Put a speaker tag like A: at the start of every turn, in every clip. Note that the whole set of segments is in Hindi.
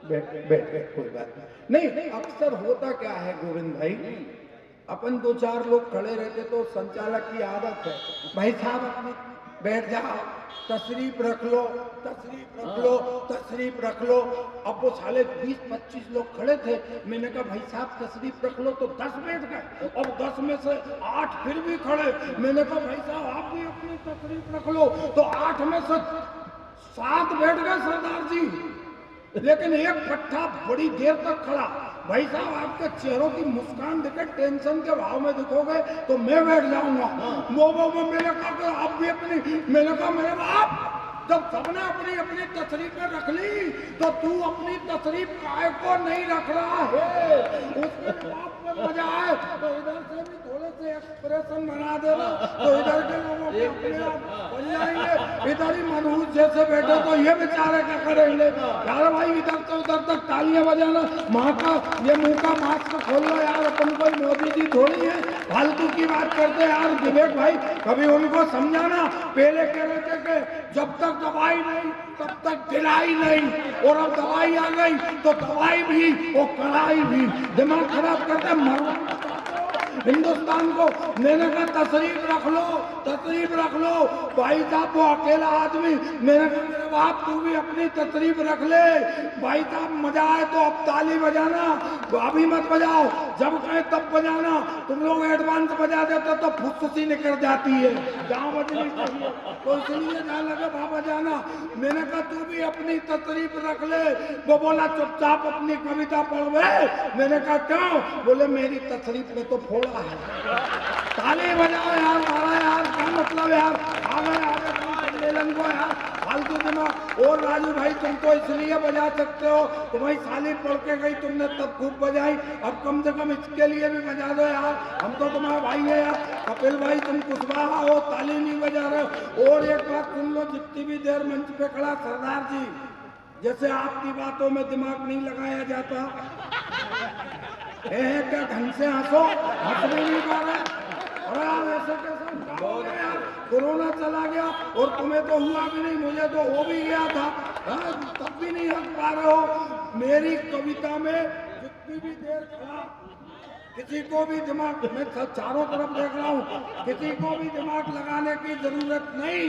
A: बैठ बैठ बैठ, कोई बात नहीं। नहीं, अक्सर होता क्या है गोविंद भाई, अपन दो चार लोग खड़े रहते तो संचालक की आदत है, भाई साहब अपनी बैठ जाओ, तशरीफ रख लो, तशरीफ रख लो, तशरीफ रख लो। अब वो साले 20-25 लोग खड़े थे, मैंने कहा भाई साहब तशरीफ रख लो, तो 10 बैठ गए, और 10 में से 8 फिर भी खड़े। मैंने कहा भाई साहब आप भी अपनी तशरीफ रख लो, तो 8 में से 7 बैठ गए सरदार जी, लेकिन एक पट्टा बड़ी देर तक खड़ा। भाई साहब आपके चेहरों की मुस्कान देखे टेंशन के भाव में दिखोगे तो मैं बैठ जाऊंगा। वो मैंने कहा आप भी अपनी, मैंने कहा मेरे बाप जब सबने अपनी अपनी तशरीफ में रख ली तो तू अपनी तशरीफ काय को नहीं रख रहा है, उसके बाप में मजा आए तो इधर से भी थोड़े से एक्सप्रेशन बना देना, तो इधर के लोगों के अपने आप बन जाएंगे। इधर ही मनहूस जैसे बैठे तो ये बेचारे क्या करेंगे यार, भाई इधर से उधर तक तालियां बजाना, माँ का ये मुंह का मास्क खोल लो यार, अपन कोई मोदी जी थोड़ी है फालतू की बात करते यार। विवेक भाई कभी उनको समझाना, पहले कह रहे थे कि जब तक दवाई नहीं तब तक दिलाई नहीं, और अब दवाई आ गई तो दवाई भी और कड़ाई भी, दिमाग खराब करते मरना हिंदुस्तान को। मैंने कहा तशरीफ रख लो, तशरीफ रख लो। भाई साहब वो अकेला आदमी, मैंने कहा मेरे बाप तू भी अपनी तशरीफ रख ले। भाई साहब मजा आए तो अब ताली बजाना, अभी मत बजाओ, जब कहे तब बजाना। तुम लोग एडवांस बजा देते तो फुसफुसी निकल जाती है, जहाँ बजनी चाहिए तो इसलिए जहाँ लगे वहाँ बजाना। मैंने कहा तू भी अपनी तशरीफ रख ले। वो बोला चुपचाप अपनी कविता पढ़वे। मैंने कहा क्यों? बोले मेरी तशरीफ में तो फोड़ा है। ताली बजाओ यार, मारा यार, क्या मतलब यार, आगे ले लंगो यार, फालतू दिमाग। और राजू भाई तुम तो इसलिए बजा सकते हो, तुम्हारी साली पढ़ के गई तुमने तब खूब बजाई, अब कम से कम इसके लिए भी बजा दो यार, हम तो तुम्हारा भाई है यार। कपिल भाई तुम कुशवाहा हो, ताली नहीं बजा रहे हो। और एक बात सुन लो, जितनी भी देर मंच पे खड़ा सरदार जी, जैसे आपकी बातों में दिमाग नहीं लगाया जाता है क्या, ढंग से हंसो, हंस भी नहीं पा रहे। अरे यार ऐसे कैसे हो गया यार, कोरोना चला गया और तुम्हें तो हुआ भी नहीं, मुझे तो हो भी गया था, तब भी नहीं हंस पा रहे हो। मेरी कविता में जितनी भी देर खड़ा, किसी को भी दिमाग, मैं चारों तरफ देख रहा हूँ, किसी को भी दिमाग लगाने की जरूरत नहीं।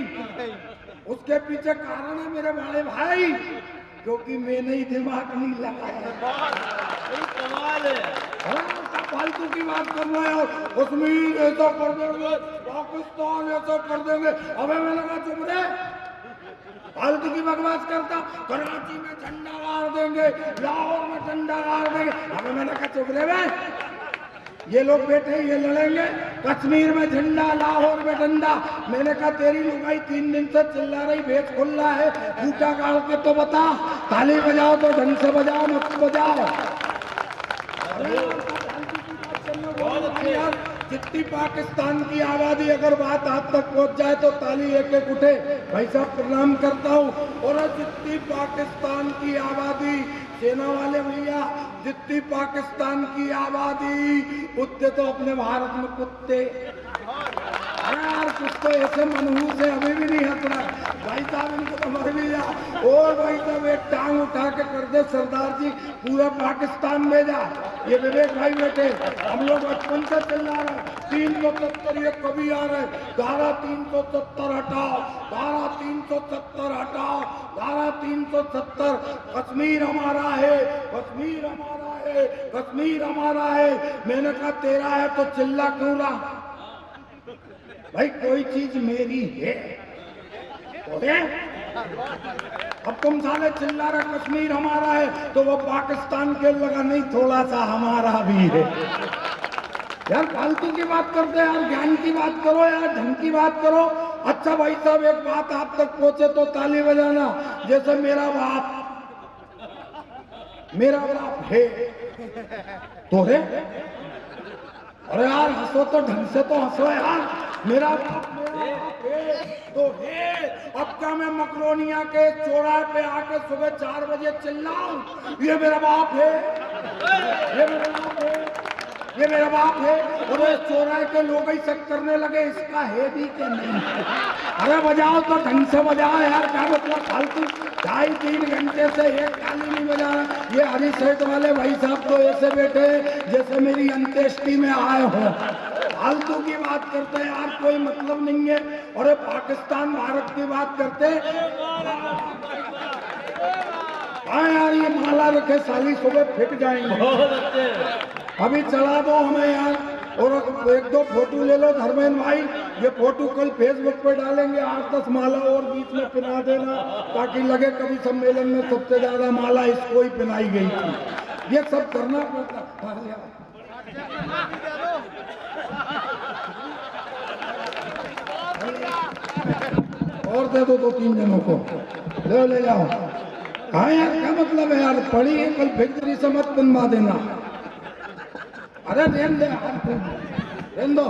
A: उसके पीछे कारण है मेरे बड़े भाई, क्योंकि मैंने ही दिमाग नहीं लगाया।
B: कमाल है,
A: फालतू की बात कर रहे हो, कश्मीर ऐसा कर देंगे, पाकिस्तान ऐसा कर देंगे। अबे मैंने कहा चुप रहे, फालतू की बकवास करता। कराची में झंडा गाड़ देंगे, लाहौर में झंडा गाड़ देंगे। अबे मैंने कहा चुप रहे, ये लोग बैठे ये लड़ेंगे, कश्मीर में झंडा, लाहौर में डंडा। मैंने कहा तेरी लुगाई 3 दिन से चिल्ला रही भेद खुल्ला है, बूटा गाड़ के तो बता, ताली बजाओ तो ढंग से बजाओ, मत बजाओ। यार जितनी पाकिस्तान की आबादी अगर बात आप तक पहुंच जाए तो ताली एक एक उठे। भाई साहब प्रणाम करता हूँ। और जितनी पाकिस्तान की आबादी, सेना वाले भैया, जितनी पाकिस्तान की आबादी, कुत्ते तो अपने भारत में कुत्ते। अरे यार कुछ तो ऐसे मनहूस है, अभी भी नहीं हंस रहा। भाई साहब इनको तो मर भी जा। और भाई साहब एक टांग उठा के कर दे सरदार जी, पूरा पाकिस्तान भेजा। ये विवेक भाई बैठे, हम लोग बचपन से चिल्ला रहे 370, ये कभी आ रहे धारा 370 हटाओ, धारा 370 हटाओ, धारा 370। कश्मीर हमारा है, कश्मीर हमारा है, कश्मीर हमारा है। मैंने कहा तेरा है तो चिल्ला क्यों रहा? भाई कोई चीज मेरी है तो है। अब तुम साले चिल्ला रहे कश्मीर हमारा है, तो वो पाकिस्तान के लगा नहीं, थोड़ा सा हमारा भी है। यार फालतू की बात करते हैं यार, ज्ञान की बात करो यार, ढंग की बात करो। अच्छा भाई साहब एक बात आप तक पहुंचे तो ताली बजाना। जैसे मेरा बाप है तो है। अरे यार हंसो तो ढंग से तो हंसो यार। मेरा बाप है तो है। अब क्या मैं मकरोनिया के चौराहे पे आके सुबह 4 बजे चिल्लाऊं ये मेरा बाप है, ये मेरा बाप है? ये मेरा बाप है। और ये चौराहे के लोग ही सब करने लगे, इसका है भी कि नहीं। अरे बजाओ तो ढंग से बजाओ यार, क्या मतलब फालतू 2.5-3 घंटे से एक ताली नहीं बजा रहा। ये हरी शर्ट वाले भाई साहब तो ऐसे बैठे जैसे मेरी अंत्येष्टि में आए हो, फालतू की बात करते हैं यार, कोई मतलब नहीं है। और पाकिस्तान भारत की बात करते हाँ यार, ये माला रखे साली सुबह फिट जाएंगे।
B: बहुत अच्छे।
A: अभी चला दो हमें यार, और 1-2 फोटो ले लो धर्मेंद्र भाई। ये फोटो कल फेसबुक पे डालेंगे, 8-10 माला और बीच में पिना देना, ताकि लगे कभी सम्मेलन में सबसे ज्यादा माला इसको ही पिनाई गई थी। ये सब करना पड़ता। और दे दो 2-3 जनों को, ले जाओ। हाँ यार, क्या मतलब है यार, पढ़ी है कल फिक्री से मत बनवा देना। अरे रहन दो,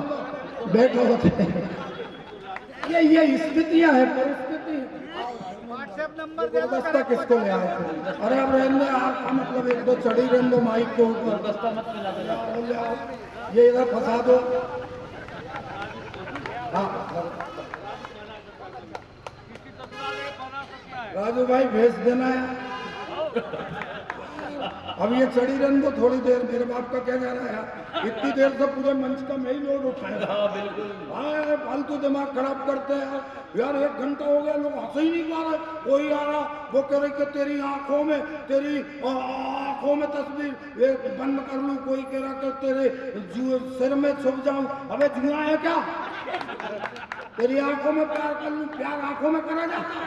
A: बैठो। ये स्थितियां है, परिस्थिति।
B: व्हाट्सएप नंबर
A: गुलदस्ता किसको ले आए थे? अरे अब रहने यार, का मतलब 1-2 चढ़ी रहने दो माइक के ऊपर।
B: गुलदस्ता मत मिला देना।
A: ये इधर फंसा दो। हाँ राजू भाई भेज देना है। अब ये चढ़ी रहने दो थोड़ी देर, मेरे बाप का क्या जा रहा है यार, इतनी देर से पूरे मंच का मैं ही लोड उठाएगा।
B: बिल्कुल।
A: हाँ फालतू दिमाग खराब करते हैं यार। 1 घंटा हो गया, लोग हंस ही नहीं पा रहे। कोई आ रहा, वो कह रहे कि तेरी आंखों में तस्वीर ये बंद कर लूं, कोई कह रहा कि तेरे सिर में छुप जाऊं। अबे जुआ है क्या? तेरी आंखों में प्यार कर लूं, प्यार आंखों में करा जाता है?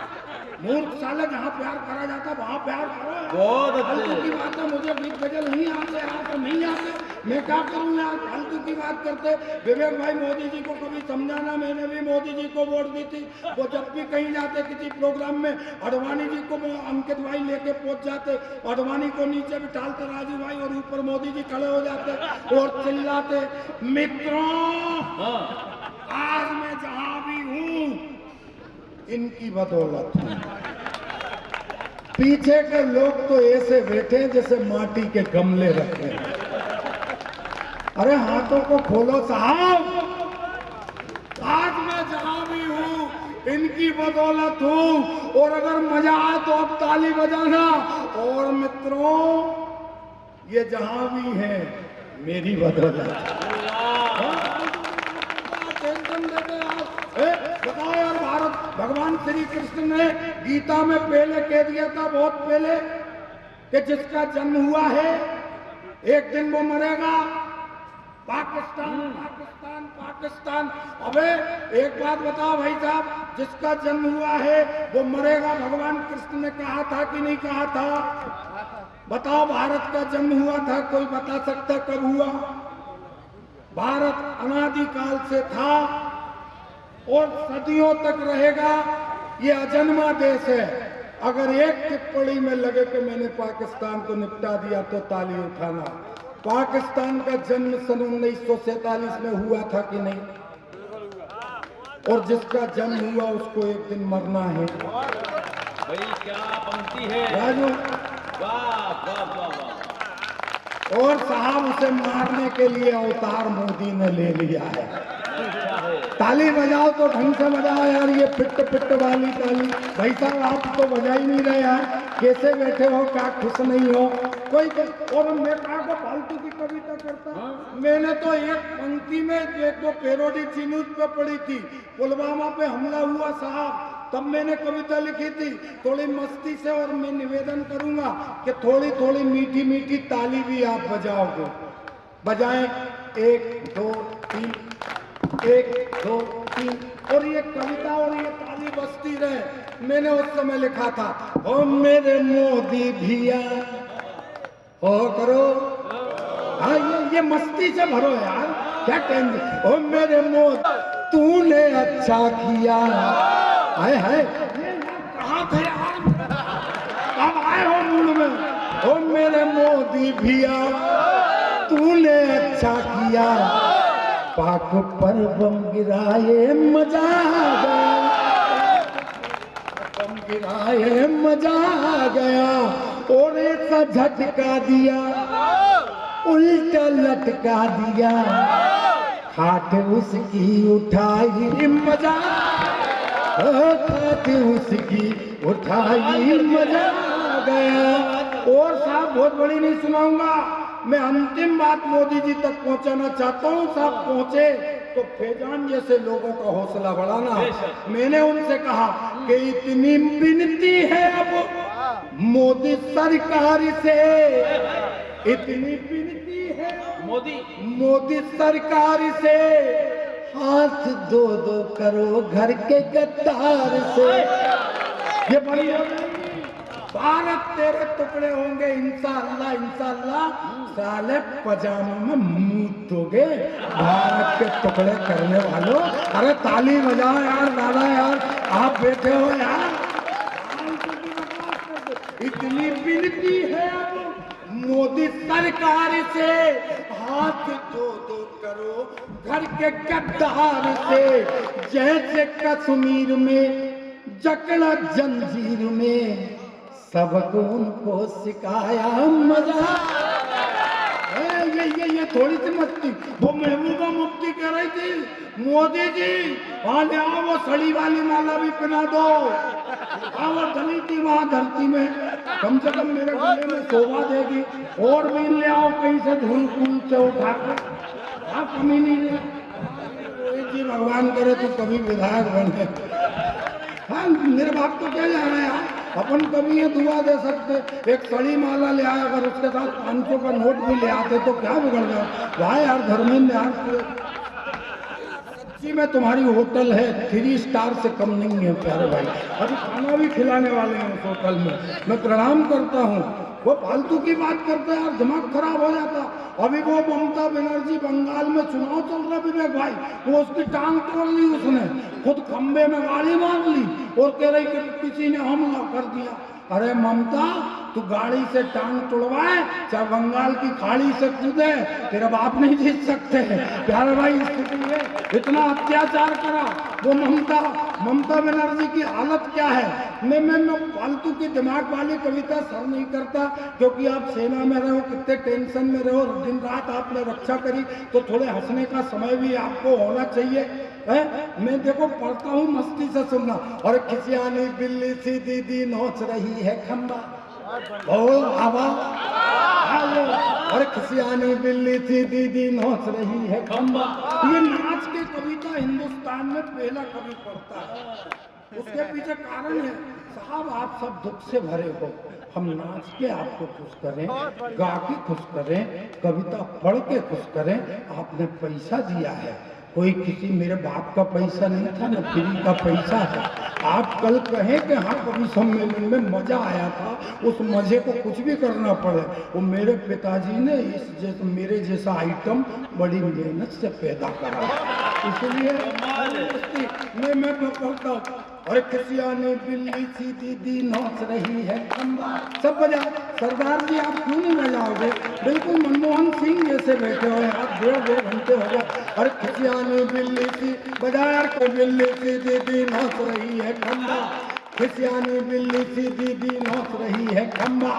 A: मूर्ख साले, जहाँ प्यार करा जाता वहाँ प्यार करो।
B: बहुत अच्छे।
A: फालतू की बात है, मुझे गीत गजल नहीं आते यार, तो नहीं आते, मैं क्या करूँ यार, फालतू की बात करते। विवेक भाई मोदी जी को कभी समझाना, मैंने भी मोदी जी को वोट दी थी। वो जब भी कहीं जाते किसी प्रोग्राम में, अडवाणी जी को अंकित भाई लेके पहुंच जाते, अडवाणी को नीचे बिठालते राजू भाई, और ऊपर मोदी जी खड़े हो जाते और चिल्लाते, मित्रों आज मैं जहां भी हूं इनकी बदौलत। पीछे के लोग तो ऐसे बैठे जैसे माटी के गमले रखे। अरे हाथों को खोलो साहब, आज मैं जहां भी हूं इनकी बदौलत हूं, और अगर मजा आए तो अब ताली बजाना। और मित्रों, ये जहां भी है मेरी बदौलत। बताओ यार, भारत भगवान श्री कृष्ण ने गीता में पहले कह दिया था, बहुत पहले, कि जिसका जन्म हुआ है एक दिन वो मरेगा। पाकिस्तान पाकिस्तान पाकिस्तान। अबे एक बात बताओ भाई साहब, जिसका जन्म हुआ है वो मरेगा, भगवान कृष्ण ने कहा था कि नहीं कहा था? बताओ, भारत का जन्म हुआ था, कोई बता सकता कब हुआ? भारत अनादिकाल से था और सदियों तक रहेगा। ये अजन्मा देश है। अगर एक टिप्पणी में लगे कि मैंने पाकिस्तान को निपटा दिया तो ताली उठाना। पाकिस्तान का जन्म सन 1947 में हुआ था कि नहीं? और जिसका जन्म हुआ उसको एक दिन मरना है।
B: भाई क्या पंक्ति है
A: राजू।
B: वाह वाह वाह वाह।
A: और साहब, उसे मारने के लिए अवतार मोदी ने ले लिया है। ताली बजाओ तो ढंग से बजाओ यार, ये पिट पिट वाली ताली। भाई साहब आप तो बजा ही नहीं रहे यार, कैसे बैठे हो, क्या खुश नहीं हो कोई? और मैं कहा को फालतू की कविता करता। मैंने तो एक पंक्ति में 1-2 पैरोडी न्यूज पे पढ़ी थी, पुलवामा पे हमला हुआ साहब, तब मैंने कविता लिखी थी थोड़ी मस्ती से। और मैं निवेदन करूंगा कि थोड़ी थोड़ी मीठी मीठी ताली भी आप बजाओगे। बजाएं 1 2 3, 1 2 3, और ये कविता और ये ताली बजती रहे। मैंने उस समय लिखा था, ओ मेरे मोदी भैया ओ करो। हाँ ये मस्ती से भरो यार, क्या टेंशन। ओ मेरे मोदी तूने अच्छा किया। हाय हाय, कहाँ थे यार, अब आए हो मूड में। ओ मेरे मोदी भैया तूने अच्छा किया, पाक पर बम गिराए मजा आ गया, बम गिराए मजा आ गया, और ऐसा झटका दिया उल्टा लटका दिया, खाट उसकी उठाई मजा, खाट उसकी उठाई मजा आ गया। और साहब बहुत बड़ी नहीं सुनाऊंगा, मैं अंतिम बात मोदी जी तक पहुंचाना चाहता हूं। साहब पहुंचे तो फैजान जैसे लोगों का हौसला बढ़ाना। मैंने उनसे कहा कि इतनी विनती है अब मोदी सरकार से, इतनी विनती है मोदी सरकार से, हाथ दो दो करो घर के गद्दार से। ये बड़ी भारत तेरे टुकड़े होंगे इंशाअल्लाह, इंशाअल्लाह। साले पजामे में मूत दोगे भारत के टुकड़े करने वालों। अरे ताली बजाओ यार दादा, यार आप बैठे हो यार। इतनी विनती है अब मोदी सरकार से, हाथ दो दो करो घर के गद्दार से। जैसे कश्मीर में जकड़ा जंजीर में, सबको उनको सिखाया मजा। ये थोड़ी सी मस्ती। वो महबूबा मुफ्ती कह रही थी मोदी जी वहां ले आओ, वो सड़ी वाली माला भी पहना दो। वो डली थी वहां धरती में, कम से कम मेरे गले में शोभा देगी। और भी ले आओ कहीं से धूल फूल से उठाकर, कमी नहीं है जी। भगवान करे तो कभी विधायक बने। हाँ मेरे बाप तो क्या जा रहा है यार, अपन कभी ये दुआ दे सकते। एक सड़ी माला ले आए, अगर उसके साथ 500 का नोट भी ले आते तो क्या बिगड़ गया भाई यार। धर्मेंद्र यार सच्ची में तुम्हारी होटल है 3 स्टार से कम नहीं है प्यारे भाई। अभी खाना भी खिलाने वाले हैं उस होटल में, मैं प्रणाम करता हूँ। वो फालतू की बात करते हैं यार, दिमाग खराब हो जाता। अभी वो ममता बनर्जी बंगाल में चुनाव चल रहा विवेक भाई, वो उसकी टांग तोड़ ली उसने, खुद खंबे में गाड़ी मार ली और कह रही कि किसी ने हमला कर दिया। अरे ममता तू गाड़ी से टांग तोड़वाए चाहे बंगाल की खाड़ी से कूदे, तेरा बाप नहीं जीत सकते प्यारे भाई। स्थिति है इतना अत्याचार करा वो ममता बनर्जी की हालत क्या है। मैं फालतू की दिमाग वाली कविता सर नहीं करता, क्योंकि आप सेना में रहो, कितने टेंशन में रहो, दिन रात आपने रक्षा करी, तो थोड़े हंसने का समय भी आपको होना चाहिए है। मैं देखो पढ़ता हूँ मस्ती से सुनना। और खिसियानी बिल्ली सी दीदी नोच रही है खंबा, हवा। और खिसियानी बिल्ली सी दीदी नोच रही है खंबा। ये नाच के कविता हिंदुस्तान में पहला कवि पढ़ता है, उसके पीछे कारण है। साहब आप सब दुख से भरे हो, हम नाच के आपको खुश करें, गा के खुश करें, कविता पढ़ के खुश करें। आपने पैसा दिया है, कोई किसी मेरे बाप का पैसा नहीं था ना, फ्री का पैसा है। आप कल कहें कि हाँ कवि सम्मेलन में मजा आया था, उस मजे को कुछ भी करना पड़े। वो मेरे पिताजी ने मेरे जैसा आइटम बड़ी मेहनत से पैदा करा, इसलिए मैं पढ़ता हूँ। और खिसियानी बिल्ली सी दीदी नोच रही है खंबा। सब बजा। सरदार जी आप क्यों नहीं बजाओगे? बिल्कुल मनमोहन सिंह जैसे बैठे हो यार, 1.5 घंटे हो गए। और खिसियानी बिल्ली सी बजा यार, कोई बिल्ली सी दीदी नोच रही है खंबा। खिसियानी बिल्ली सी दीदी नोच रही है खंबा।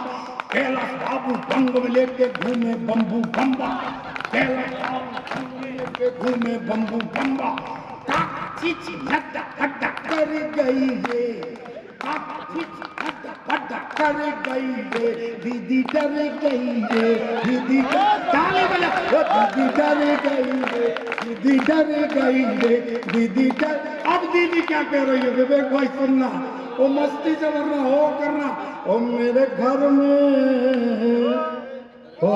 A: कैलाश बाबू बंग में लेके घूमे बम्बू बम्बा, कैलाश बाबू बंग में लेके घूमे बम्बू बम्बा। चीची हड्डा हड्डा कर गई रे, चीची हड्डा हड्डा कर गई रे, दीदी डर गई रे, दीदी ताली बजा, दीदी डर गई रे, दीदी डर गई रे, दीदी डर। अब दीदी क्या कह रही है विवेक भाई सुनना, वो मस्ती से वरना हो करना। ओ मेरे घर में हो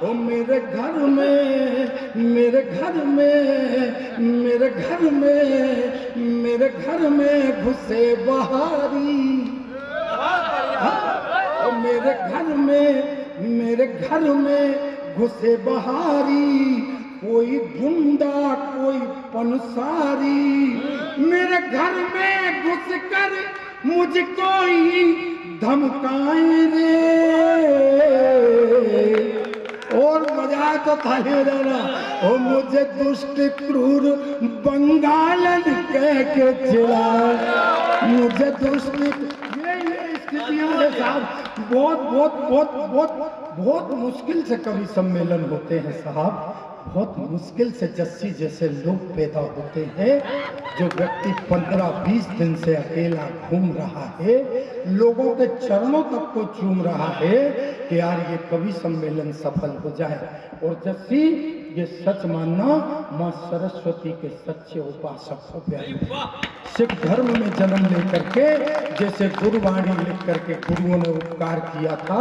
A: ओ मेरे घर में, मेरे घर में, मेरे घर में, मेरे घर में घुसे बहारी। ओ मेरे घर में, मेरे घर में घुसे बहारी, कोई गुंडा कोई पंसारी। मेरे घर में घुस कर मुझको ही धमकाए रे। और बजाए तो थाली बजाना। ओ मुझे दुष्ट क्रूर बंगालन कह के चिल्लाए, मुझे दुष्ट। ये स्थितियां है साहब, बहुत बहुत बहुत बहुत बहुत मुश्किल से कवि सम्मेलन होते हैं साहब, बहुत मुश्किल से जस्सी जैसे लोग पैदा होते हैं। जो व्यक्ति 15-20 दिन से अकेला घूम रहा है, लोगों के चरणों तक को चूम रहा है कि यार ये कवि सम्मेलन सफल हो जाए। और जस्सी ये सच मानना, माँ सरस्वती के सच्चे उपासक हो गए। सिख धर्म में जन्म लेकर के जैसे गुरुवाणी लिख करके गुरुओं ने उपकार किया था,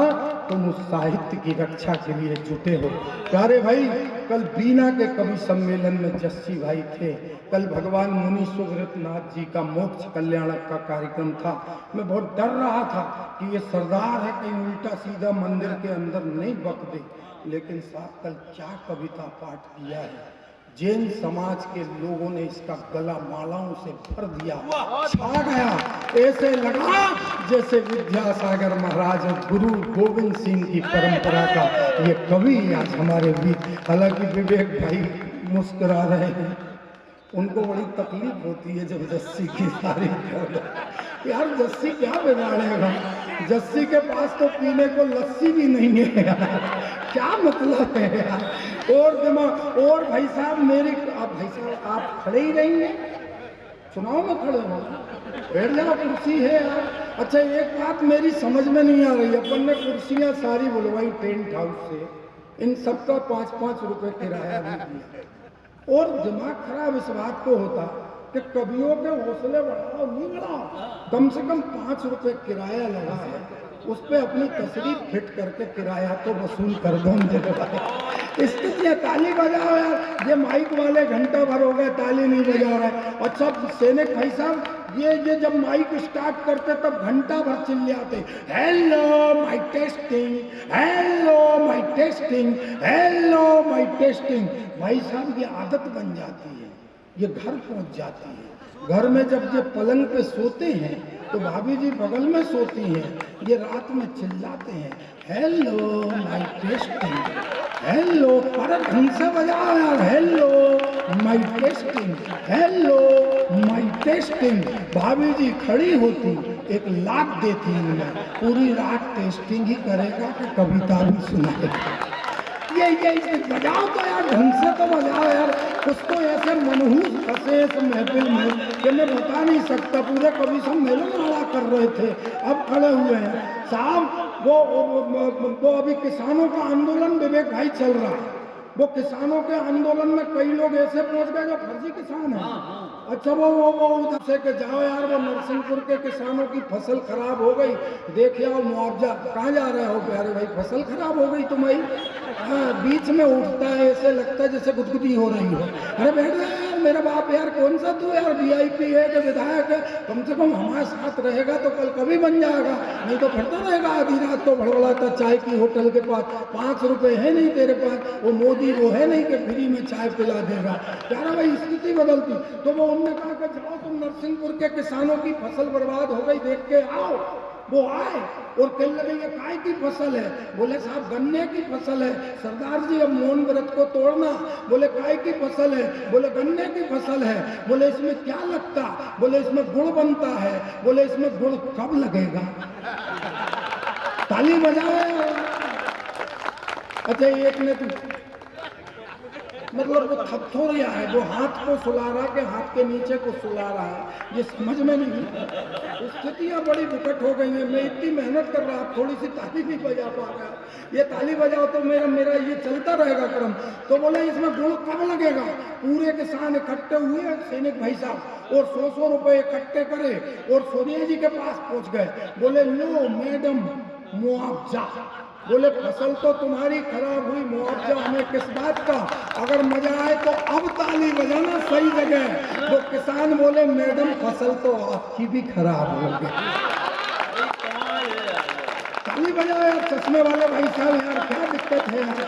A: तुम उस साहित्य की रक्षा के लिए जुटे हो। प्यारे भाई, कल बीना के कवि सम्मेलन में जस्सी भाई थे। कल भगवान मुनि सुव्रतनाथ जी का मोक्ष कल्याणक का कार्यक्रम था। मैं बहुत डर रहा था कि ये सरदार है, कहीं उल्टा सीधा मंदिर के अंदर नहीं बक दे। लेकिन साहब कल क्या कविता पाठ किया है। जैन समाज के लोगों ने इसका गला मालाओं से भर दिया, छा गया। ऐसे लगा जैसे विद्यासागर महाराज और गुरु गोविंद सिंह की परंपरा का ये कवि आज हमारे बीच। हालांकि विवेक भाई मुस्कुरा रहे हैं, उनको बड़ी तकलीफ होती है जब जस्सी की तारीफ कर। यार जस्सी क्या बिगाड़ेगा, जस्सी के पास तो पीने को लस्सी भी नहीं है यार, क्या मतलब है यार। और दिमाग और भाई साहब मेरी, आप भाई साहब आप खड़े ही रहेंगे, चुनाव में खड़े हो, बैठ जाओ, कुर्सी है यार। अच्छा एक बात मेरी समझ में नहीं आ रही, अपन ने कुर्सियां सारी बुलवाई टेंट हाउस से, इन सबका 5-5 रुपए किराया भी दिया। और दिमाग खराब इस बात को होता कि कवियों के हौसले बढ़ाओ, नहीं बढ़ाओ, कम से कम 5 रुपए किराया लगा है, उस पर अपनी तस्वीर फिट करके किराया तो वसूल कर दो मेरे भाई। स्थिति ताली बजाओ यार, ये माइक वाले घंटा भर हो गए ताली नहीं बजा रहे। अच्छा सैनिक भाई साहब, ये जब माइक स्टार्ट करते तब घंटा भर चिल्लाते, hello mic testing, hello mic testing, hello mic testing. भाई साहब ये आदत बन जाती है, ये घर पहुंच जाती है। घर में जब ये पलंग पे सोते हैं तो भाभी जी बगल में सोती हैं, ये रात में चिल्लाते हैं, हेलो माइक टेस्टिंग, हेलो, अरे ढंग से बजाओ यार, hello mic testing, hello mic testing. भाभी जी खड़ी होती, एक लात देती इनमें, पूरी रात टेस्टिंग ही करेगा कि कविता भी सुनाएगा। ये बजाओ तो यार, ढंग से तो बजाओ यार। कुछ तो ऐसे मनहूस फंसे इस महफिल में कि मैं बता नहीं सकता। पूरे कवि सम्मेलन लड़ा कर रहे थे, अब खड़े हुए हैं साहब। वो अभी किसानों का आंदोलन विवेक भाई चल रहा है, वो किसानों के आंदोलन में कई लोग ऐसे पहुंच गए जो फर्जी किसान हैं। अच्छा वो उधर से के जाओ यार, वो नरसिंहपुर के किसानों की फसल खराब हो गई, देख आओ मुआवजा। कहाँ जा रहे हो प्यारे भाई, फसल खराब हो गई तुम्हारी। हाँ, बीच में उठता है, ऐसे लगता है जैसे गुदगुदी हो रही हो। अरे बैठ जा यार, मेरा बाप यार, कौन सा तू यार VIP है कि विधायक है, कम से कम हमारे साथ रहेगा तो कल कभी बन जाएगा, नहीं तो फिरता रहेगा आधी रात को भड़बड़ाता चाय की होटल के पास। 5 रुपए है नहीं तेरे पास, वो मोदी वो है नहीं कि फ्री में चाय पिला देगा। प्यारा भाई स्थिति बदलती तो वो उनने कहा कि जाओ तुम नरसिंहपुर के किसानों की फसल बर्बाद हो गई देख के आओ। वो आए और कहने लगे ये काय की फसल है, बोले साहब गन्ने की फसल है। सरदार जी अब मौन व्रत को तोड़ना, बोले काय की फसल है, बोले गन्ने की फसल है। बोले इसमें क्या लगता, बोले इसमें गुड़ बनता है। बोले इसमें गुड़ कब लगेगा, ताली बजाओ। अच्छा एक ने मतलब वो थपथोरिया है, वो हाथ को सुला रहा के हाथ के नीचे को सुला रहा है, ये समझ में नहीं। स्थितियाँ बड़ी विकट हो गई हैं। मैं इतनी मेहनत कर रहा, थोड़ी सी ताली नहीं बजा पा रहा। ये ताली बजाओ तो मेरा ये चलता रहेगा क्रम। तो बोले इसमें गुड़ कब लगेगा। पूरे किसान इकट्ठे हुए सैनिक भाई साहब और 100-100 रुपए इकट्ठे करे और सोनिया जी के पास पहुंच गए। बोले लो मैडम मुआवजा। बोले फसल तो तुम्हारी खराब हुई, मुआवजा हमें किस बात का। अगर मजा आए तो अब ताली बजाना सही जगह। वो किसान बोले मैडम फसल तो आपकी भी खराब हो गई। ताली बजाओ यार, चश्मे वाले भाई साहब यार, क्या दिक्कत है यार।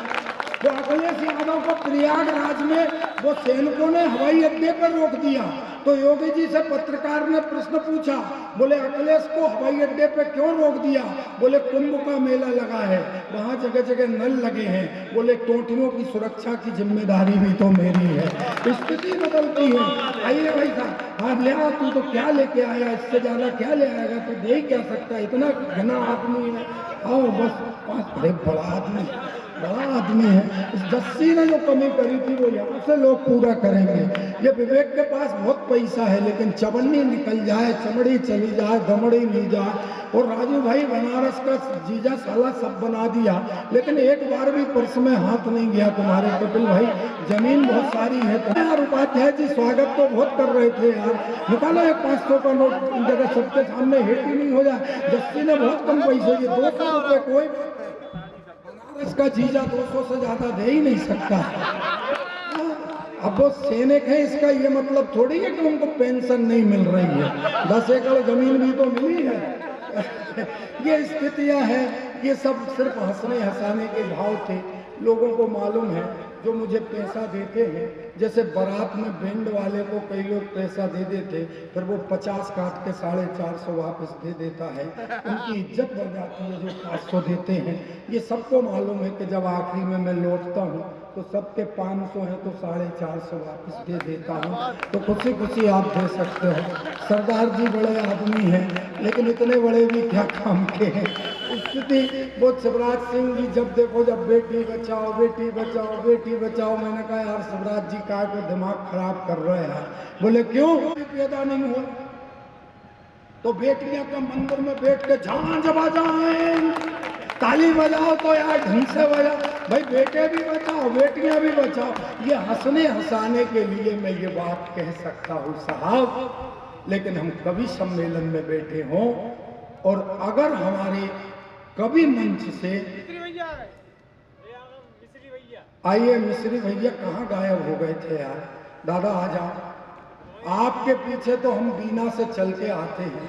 A: वो अखिलेश यादव को प्रयागराज में वो सैनिकों ने हवाई अड्डे पर रोक दिया, तो योगी जी से पत्रकार ने प्रश्न पूछा, बोले अखिलेश को हवाई अड्डे पे क्यों रोक दिया? बोले कुंभ का मेला लगा है, वहां जगह जगह नल लगे हैं, बोले टोटियों की सुरक्षा की जिम्मेदारी भी तो मेरी है। स्थिति बदलती है। आइए भाई साहब, हाँ ले आ, तू तो क्या लेके आया, इससे ज्यादा क्या ले आएगा, तू दे ही क्या सकता है, इतना घना आदमी है। आओ बस, अरे बड़ा आदमी, बड़ा आदमी है। इस जस्सी ने जो कमी करी थी वो यहाँ से लोग पूरा करेंगे। ये विवेक के पास बहुत पैसा है, लेकिन चवन्नी निकल जाए, चमड़ी चली जाए, दमड़ी नहीं जाए। और राजू भाई बनारस का जीजा साला सब बना दिया, लेकिन एक बार भी पर्स में हाथ नहीं गया तुम्हारे कपिल भाई। जमीन बहुत सारी है। यार उपाध्याय जी स्वागत तो बहुत कर रहे थे यार, निकालो एक 500 का नोट, जगह सबके सामने हिट ही नहीं हो जाए। जस्सी ने बहुत कम पैसे दिए, 200 रुपये, कोई इसका जीजा 200 से ज्यादा दे ही नहीं सकता। अब वो सैनिक है, इसका ये मतलब थोड़ी है कि उनको पेंशन नहीं मिल रही है। 10 एकड़ जमीन भी तो मिली है। ये स्थितियां हैं, ये सब सिर्फ हंसने हंसाने के भाव थे। लोगों को मालूम है जो मुझे पैसा देते हैं, जैसे बारात में बैंड वाले को कई लोग पैसा दे देते, फिर वो 50 काट के 450 वापस दे देता है, उनकी इज्जत बढ़ जाती है जो 500 देते हैं। ये सबको मालूम है कि जब आखिरी में मैं लौटता हूँ तो सबके 500 हैं तो 450 वापस दे देता हूँ, तो खुशी खुशी आप दे सकते हो। सरदार जी बड़े आदमी हैं, लेकिन इतने बड़े भी क्या काम के हैं। स्थिति वो शिवराज सिंह जी जब देखो जब बेटी बचाओ बेटी बचाओ बेटी बचाओ, मैंने कहा यार शिवराज जी का को दिमाग खराब कर रहे हैं। बोले क्यों पैदा नहीं हुआ? तो बेटियां का मंदिर में बैठ के झांझ बजाएं, ताली बजाओ तो यार ढंग से बजाओ भाई, बेटे भी बचाओ बेटियां भी बचाओ। ये हंसने हंसाने के लिए मैं ये बात कह सकता हूँ साहब, लेकिन हम कवि सम्मेलन में बैठे हों और अगर हमारे कवि मंच से आइए, मिश्री भैया कहाँ गायब हो गए थे यार? दादा आ जाओ, आपके पीछे तो हम बीना से चल के आते हैं।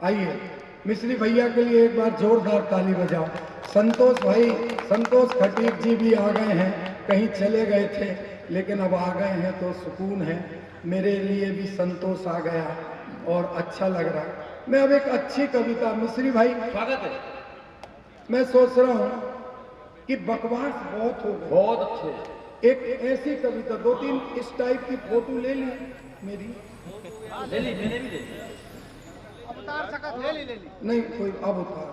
A: आइए मिश्री भैया के लिए एक बार जोरदार ताली बजाओ। संतोष भाई, संतोष खटीक जी भी आ गए हैं, कहीं चले गए थे लेकिन अब आ गए हैं तो सुकून है। मेरे लिए भी संतोष आ गया और अच्छा लग रहा। मैं अब एक अच्छी कविता, मिश्री भाई
B: स्वागत है।
A: मैं सोच रहा हूँ कि बकवास बहुत हो गई,
B: बहुत अच्छे।
A: एक ऐसी कविता 2-3 इस टाइप की फोटो ले ली मेरी,
B: ले ली, मैंने भी ले ली।
C: ले ली।
A: नहीं कोई अब उतार।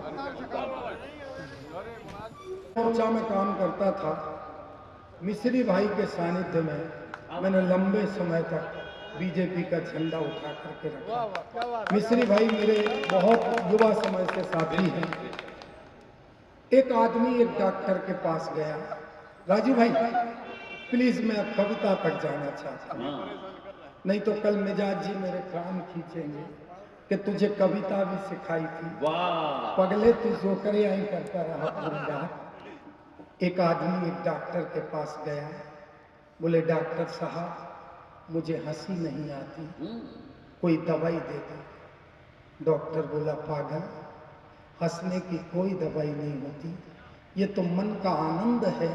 A: मोर्चा में काम करता था, मिश्री भाई के सानिध्य में मैंने लंबे समय तक बीजेपी का झंडा उठा करके रखा। मिश्री भाई मेरे बहुत युवा समय से साथी हैं। एक आदमी एक डॉक्टर के पास गया, राजू भाई प्लीज मैं अब कविता तक जाना चाहता हूँ, नहीं तो कल मिजाज जी मेरे कान खींचेंगे कि तुझे कविता भी सिखाई थी।
B: वाह,
A: पगले तू जोकरे आई करता रहा पूरी रात। एक आदमी एक डॉक्टर के पास गया, बोले डॉक्टर साहब मुझे हंसी नहीं आती, कोई दवाई दे दो। डॉक्टर बोला पागल, हंसने की कोई दवाई नहीं होती, ये तो मन का आनंद है,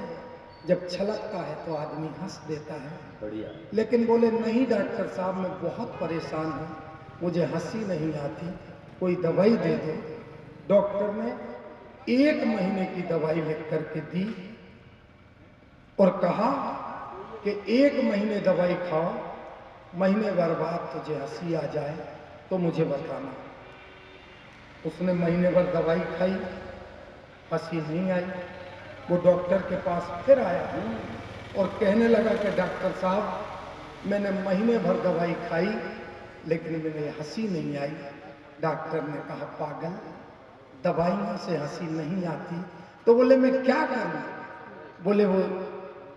A: जब छलकता है तो आदमी हंस देता है।
B: बढ़िया।
A: लेकिन बोले नहीं डॉक्टर साहब मैं बहुत परेशान हूँ, मुझे हंसी नहीं आती, कोई दवाई दे दो। डॉक्टर ने 1 महीने की दवाई लिख करके दी और कहा कि 1 महीने दवाई खाओ, महीने भर बाद तुझे हंसी आ जाए तो मुझे बताना। उसने महीने भर दवाई खाई, हंसी नहीं आई। वो डॉक्टर के पास फिर आया और कहने लगा कि डॉक्टर साहब मैंने महीने भर दवाई खाई लेकिन मुझे हंसी नहीं आई। डॉक्टर ने कहा पागल, दवाइयों से हंसी नहीं आती। तो बोले मैं क्या करूं? बोले वो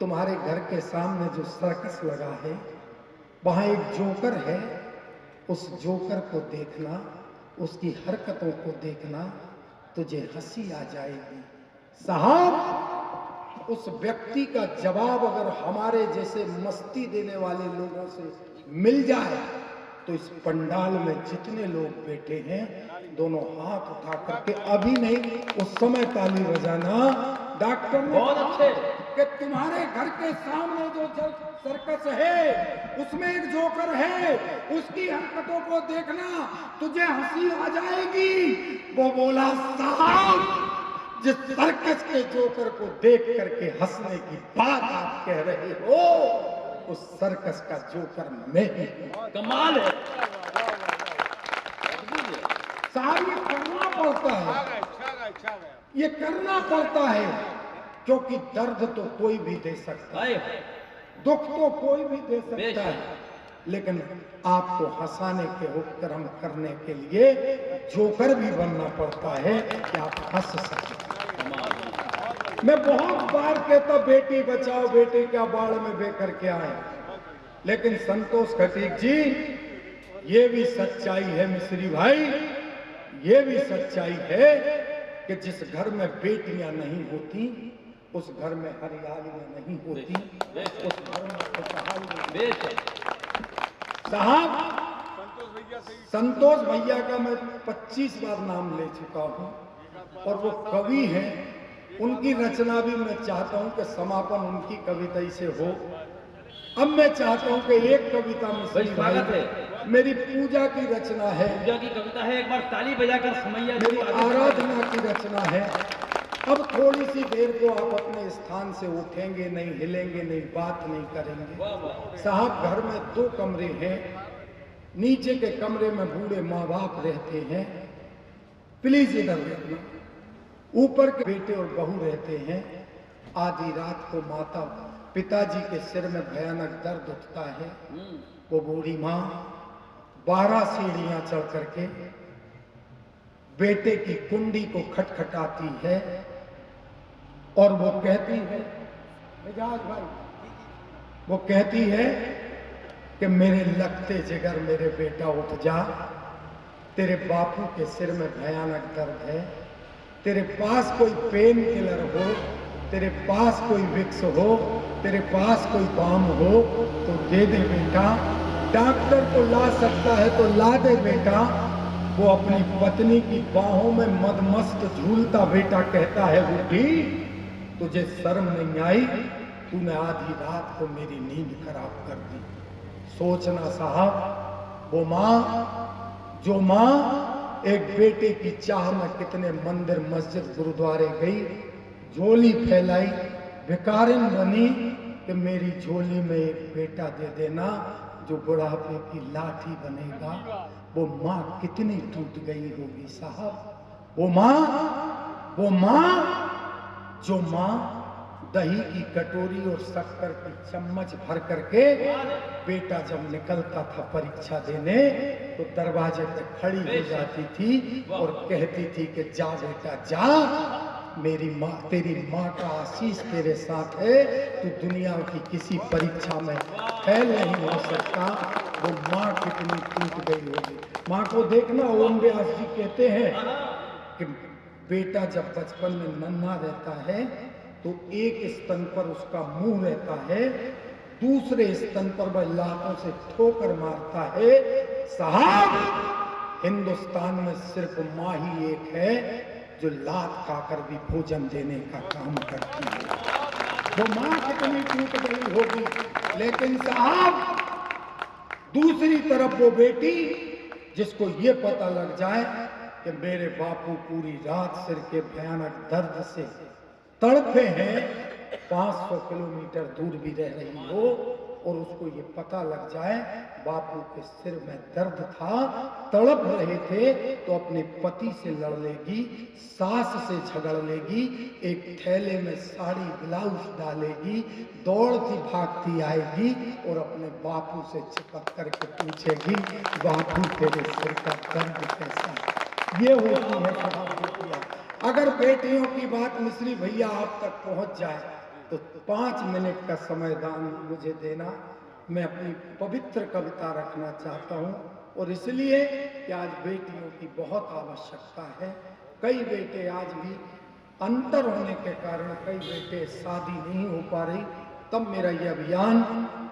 A: तुम्हारे घर के सामने जो सर्कस लगा है वहां एक जोकर है, उस जोकर को देखना, उसकी हरकतों को देखना, तुझे हंसी आ जाएगी। साहब उस व्यक्ति का जवाब अगर हमारे जैसे मस्ती देने वाले लोगों से मिल जाए तो इस पंडाल में जितने लोग बैठे हैं दोनों हाथ उठा करके, अभी नहीं उस समय ताली बजाना। डॉक्टर ने
B: बहुत अच्छे।
A: कि तुम्हारे घर के सामने जो सर्कस है उसमें एक जोकर है, उसकी हरकतों को देखना तुझे हंसी आ जाएगी। वो बोला साहब, जिस सर्कस के जोकर को देख करके हंसने की बात आप कह रहे हो, उस सर्कस का जोकर मैं ही हूं।
B: कमाल है।
A: साहब, ये करना पड़ता है, ये करना पड़ता है, क्योंकि दर्द तो कोई भी दे सकता है, दुख तो कोई भी दे सकता है, लेकिन आपको हंसाने के उपक्रम करने के लिए जोकर भी बनना पड़ता है कि आप हंस सकें। मैं बहुत बार कहता बेटी बचाओ, बेटी क्या बाढ़ में बेकर के आए, लेकिन संतोष खटीक जी, ये भी सच्चाई है मिश्री भाई, ये भी सच्चाई है कि जिस घर में बेटियां नहीं होती उस घर में हरियाली नहीं होती, उस घर में खुशहाली नहीं। साहब, संतोष भैया का मैं 25 बार नाम ले चुका हूं और वो कवि हैं, उनकी रचना भी मैं चाहता हूं कि समापन उनकी कविता से हो। अब मैं चाहता हूं कि एक कविता में
B: स्वागत है,
A: मेरी पूजा की रचना है,
B: पूजा की कविता है, एक बार ताली बजाकर समैया
A: मेरी आराधना की रचना है। अब थोड़ी सी देर को आप अपने स्थान से उठेंगे नहीं, हिलेंगे नहीं, बात नहीं करेंगे। साहब, घर में 2 कमरे हैं, नीचे के कमरे में बूढ़े माँ बाप रहते हैं, प्लीज इधर देखना। ऊपर के बेटे और बहू रहते हैं। आधी रात को माता पिताजी के सिर में भयानक दर्द उठता है। वो बूढ़ी माँ 12 सीढ़ियां चढ़ करके बेटे की कुंडी को खटखटाती है और वो कहती है, मिजाज भाई, वो कहती है कि मेरे लगते जिगर मेरे बेटा उठ जा, तेरे बापू के सिर में भयानक दर्द है, तेरे पास कोई पेन किलर हो, तेरे पास कोई विक्स हो, तेरे पास कोई बाम हो तो दे दे बेटा, डॉक्टर को ला सकता है तो ला दे बेटा। वो अपनी पत्नी की बाहों में मदमस्त झूलता बेटा कहता है, बुढ़ी तुझे शर्म नहीं आई, तूने आधी रात को मेरी नींद खराब कर दी। सोचना साहब, वो माँ, जो माँ एक बेटे की चाह में कितने मंदिर मस्जिद गुरुद्वारे गई, झोली फैलाई, भिखारिन बनी कि मेरी झोली में एक बेटा दे देना जो बुढ़ापे की लाठी बनेगा। वो माँ कितनी टूट गई होगी साहब। वो माँ जो माँ दही की कटोरी और शक्कर की चम्मच भर करके बेटा जब निकलता था परीक्षा देने तो दरवाजे पे खड़ी हो जाती थी और कहती थी कि जा बेटा जा, मेरी माँ, तेरी माँ का आशीष तेरे साथ है, तू दुनिया की किसी परीक्षा में फेल नहीं हो सकता। वो माँ कितनी टूट गई होगी। माँ को देखना, ओम व्यास जी कहते हैं कि बेटा जब बचपन में नन्हा रहता है तो एक स्तन पर उसका मुंह रहता है, दूसरे स्तन पर वह लातों से ठोकर मारता है। साहब, हिंदुस्तान में सिर्फ माँ ही एक है जो लात खाकर भी भोजन देने का काम करती है। वो माँ कितनी टूट गई होगी। लेकिन साहब, दूसरी तरफ वो बेटी जिसको ये पता लग जाए कि मेरे बापू पूरी रात सिर के भयानक दर्द से तड़पे हैं, 500 किलोमीटर दूर भी रह रही हो और उसको ये पता लग जाए बापू के सिर में दर्द था, तड़प रहे थे, तो अपने पति से लड़ लेगी, सास से झगड़ लेगी, एक थैले में साड़ी ब्लाउज डालेगी, दौड़ती भागती आएगी और अपने बापू से चिपक करके पूछेगी, बापू तेरे सिर का दर्द कैसा है। ये होती है साहब बेटियां। अगर बेटियों की बात मिश्री भैया आप तक पहुंच जाए तो 5 मिनट का समय दान मुझे देना। मैं अपनी पवित्र कविता रखना चाहता हूं और इसलिए कि आज बेटियों की बहुत आवश्यकता है। कई बेटे आज भी अंतर होने के कारण कई बेटे शादी नहीं हो पा रही, तब मेरा ये अभियान,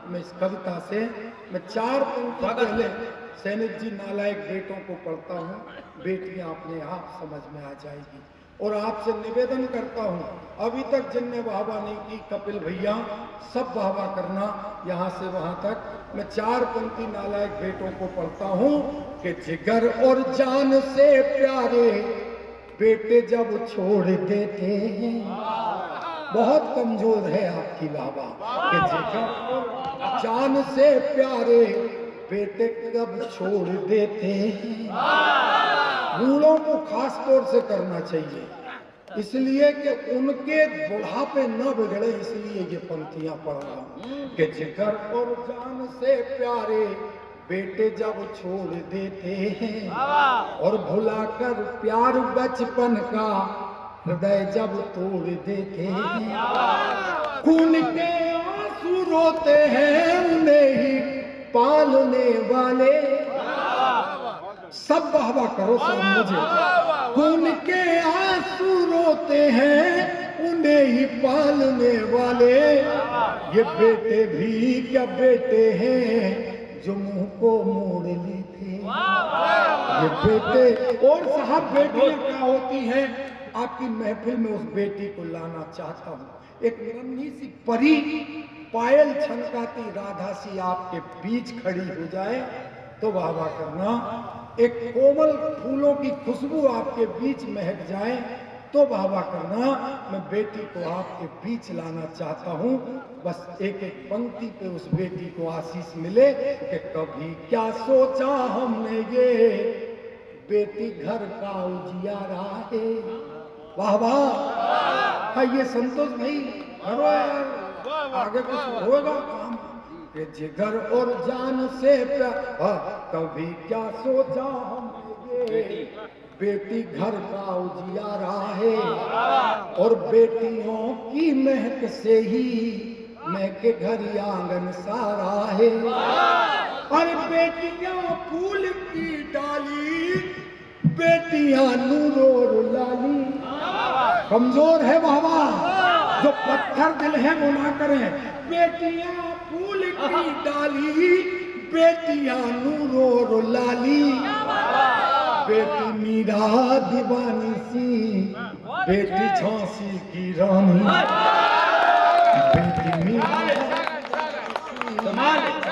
A: मैं इस कविता से मैं 4 पंक्ति पहले सैनिक जी नालायक बेटों को पढ़ता हूँ, बेटियां अपने आप समझ में आ जाएगी। और आपसे निवेदन करता हूं, अभी तक जिनने वाहवा नहीं की, कपिल भैया सब वाहवा करना यहां से वहां तक। मैं 4 पंक्ति नालायक बेटों को पढ़ता हूं कि जिगर और जान से प्यारे बेटे जब छोड़ देते हैं। बहुत कमजोर है आपकी वाहवा कि जिगर और जान से प्यारे बेटे कब छोड़ देते हैं। बूढ़ों को खास तौर से करना चाहिए, इसलिए कि उनके बुढ़ापे न बिगड़े, इसलिए ये पंक्तियां पढ़ रहा हूं कि जिगर और जान से प्यारे बेटे जब छोड़ देते हैं और भुलाकर प्यार बचपन का हृदय जब तोड़ देते हैं। खून के आंसू रोते हैं उन्हें ही पालने वाले। सब वाहवा करो सब मुझे। खून के आंसू रोते हैं उन्हें ही पालने वाले। ये बेटे भी क्या बेटे हैं जो मुंह को मोड़ लेते। ये बेटे और साहब बेटियां क्या होती हैं, आपकी महफिल में उस बेटी को लाना चाहता हूं। एक नन्ही सी परी पायल छनकाती राधा सी आपके बीच खड़ी हो जाए तो वाह वाह करना। एक कोमल फूलों की खुशबू आपके बीच महक जाए तो वाह वाह करना। मैं बेटी को आपके बीच लाना चाहता हूं। बस एक एक पंक्ति पे उस बेटी को आशीष मिले कि कभी क्या सोचा हमने ये बेटी घर का उजियारा है। वाह वाह। हाँ ये संतोष भाई करो यार, आगे कुछ होगा काम कि जिगर और जान से प्यार। कभी क्या सोचा हमने ये बेटी घर का उजियारा है और बेटियों की महक से ही महके घर आंगन सारा है। और बेटियां फूल की डाली बेटियां नूरो लाली। कमजोर है बाबा, जो पत्थर दिल है वो ना करें। बेटियां फूल की डाली बेटियां नूरो लाली। बेटी मीरा दीवानी सी बेटी झांसी की रानी। बेटी मीरा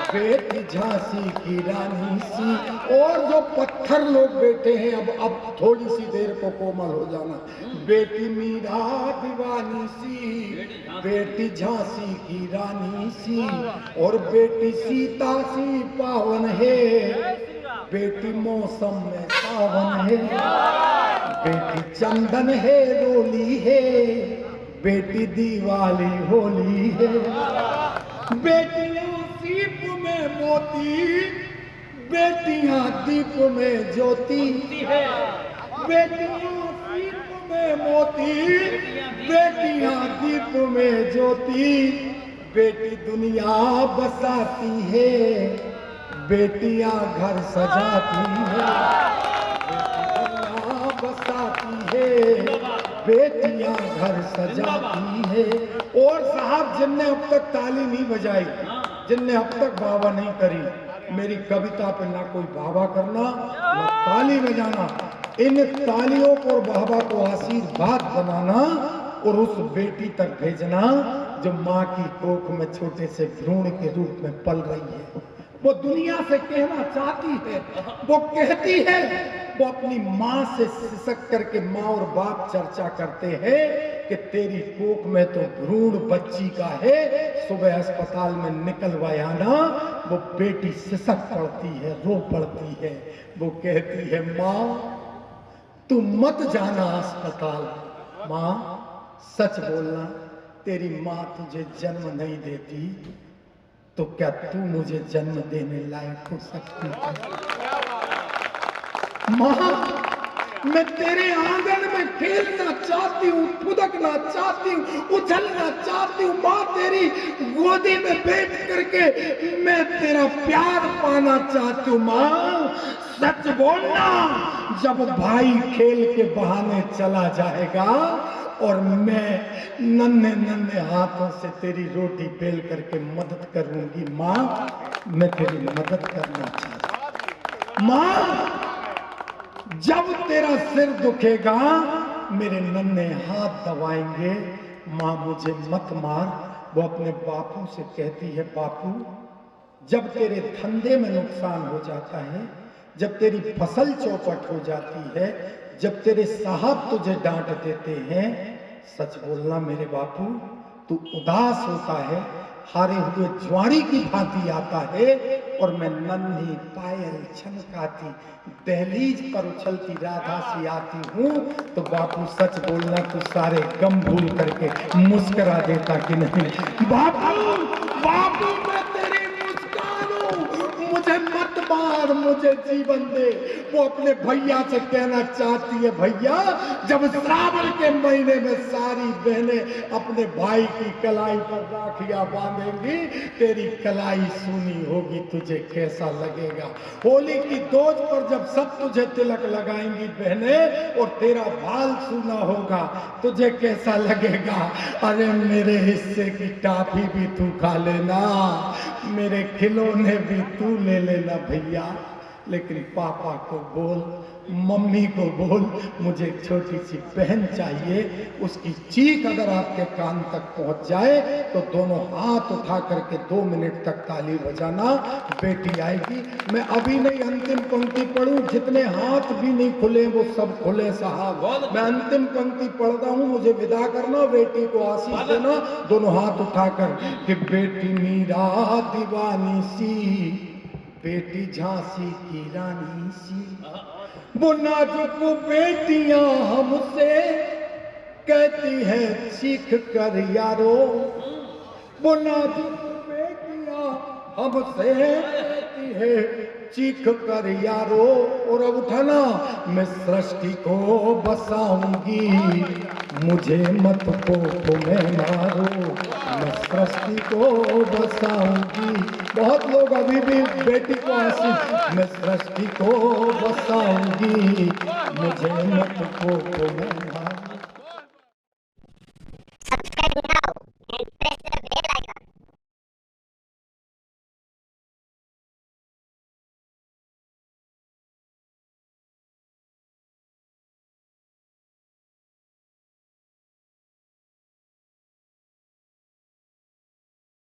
A: बेटी झांसी की रानी सी। और जो पत्थर लोग बैठे हैं अब थोड़ी सी देर को कोमल हो जाना। बेटी मीरा दीवानी सी बेटी झांसी की रानी सी। और बेटी सीता सी पावन है बेटी मौसम में सावन है। बेटी चंदन है रोली है बेटी दिवाली होली है। बेटियां सीप में मोती बेटियां दीप में ज्योति। बेटियां सीप में मोती बेटियां दीप में ज्योति। बेटी दुनिया बसाती है बेटियां घर सजाती है। बेटियां बसाती है बेटियां घर सजाती है। और साहब जिनने अब तक ताली नहीं बजाई, जिनने अब तक बाबा नहीं करी, मेरी कविता पे ना कोई बाबा करना ना ताली बजाना। इन तालियों को और बाबा को आशीर्वाद बनाना और उस बेटी तक भेजना जो माँ की कोख में छोटे से भ्रूण के रूप में पल रही है। वो दुनिया से कहना चाहती है, वो कहती है, वो अपनी माँ से सिसक करके माँ और बाप चर्चा करते हैं कि तेरी कोख में तो भ्रूण बच्ची का है, सुबह अस्पताल में निकलवाया ना। वो बेटी सिसक पड़ती है, रो पड़ती है। वो कहती है माँ तू मत जाना अस्पताल। माँ सच बोलना, तेरी माँ तुझे जन्म नहीं देती तो क्या तू मुझे जन्म देने लायक हो सकती है? माँ मैं तेरे आंगन में खेलना चाहती हूँ, फुदकना चाहती हूँ, उछलना चाहती हूँ। माँ तेरी गोदी में बैठ करके मैं तेरा प्यार पाना चाहती हूँ। माँ सच बोलना, जब भाई खेल के बहाने चला जाएगा और मैं नन्हे नन्हे हाथों से तेरी रोटी बेल करके मदद करूंगी। माँ मैं तेरी मदद करना चाहती हूँ। माँ जब तेरा सिर दुखेगा मेरे नन्हे हाथ दबाएंगे। माँ मुझे मत मार। वो अपने बापू से कहती है, बापू जब तेरे धंधे में नुकसान हो जाता है, जब तेरी फसल चौपट हो जाती है, जब तेरे साहब तुझे डांट देते हैं, सच बोलना मेरे बापू, तू उदास होता है, हारे हुए ज्वारी की भांति आता है और मैं नन्ही पायल छनकाती दहलीज पर उछलती राधा सी आती हूँ, तो बापू सच बोलना तू सारे गम भूल करके मुस्कुरा देता कि नहीं? बापू बापू मैं तेरी मुस्कान हूँ, मुझे मत मार, मुझे जीवन दे। वो अपने भैया से कहना चाहती है, भैया जब श्रावण के महीने में सारी बहनें अपने भाई की कलाई पर राखियां बांधेंगी, तेरी कलाई सूनी होगी, तुझे कैसा लगेगा? होली की दोज पर जब सब तुझे तिलक लगाएंगी बहनें और तेरा बाल सूना होगा, तुझे कैसा लगेगा? अरे मेरे हिस्से की टाफी भी तू खा लेना, मेरे खिलौने भी तू ले लेना भैया, लेकिन पापा को बोल, मम्मी को बोल, मुझे एक छोटी सी बहन चाहिए। उसकी चीख अगर आपके कान तक पहुंच जाए तो दोनों हाथ उठा करके 2 मिनट तक ताली बजाना, बेटी आएगी। मैं अभी नहीं अंतिम पंक्ति पढ़ूं, जितने हाथ भी नहीं खुले वो सब खुले साहब। मैं अंतिम पंक्ति पढ़ रहा हूं, मुझे विदा करना, बेटी को आशीष देना, दोनों हाथ उठाकर कि बेटी मीरा दीवानी सी, बेटी झांसी की रानी सी, वो नाजुक बेटियां हमसे कहती है चीख कर यारो, वो नाजुक बेटियां हमसे कहती है चीख कर यारो। और अब उठाना, मैं सृष्टि को बसाऊंगी, मुझे मत को तुम्हें मारो, मैं सृष्टि को बसाऊंगी। बहुत लोग अभी भी बेटी को आशीष, मैं सृष्टि को बसाऊंगी, मुझे मत को तुम्हें मारो।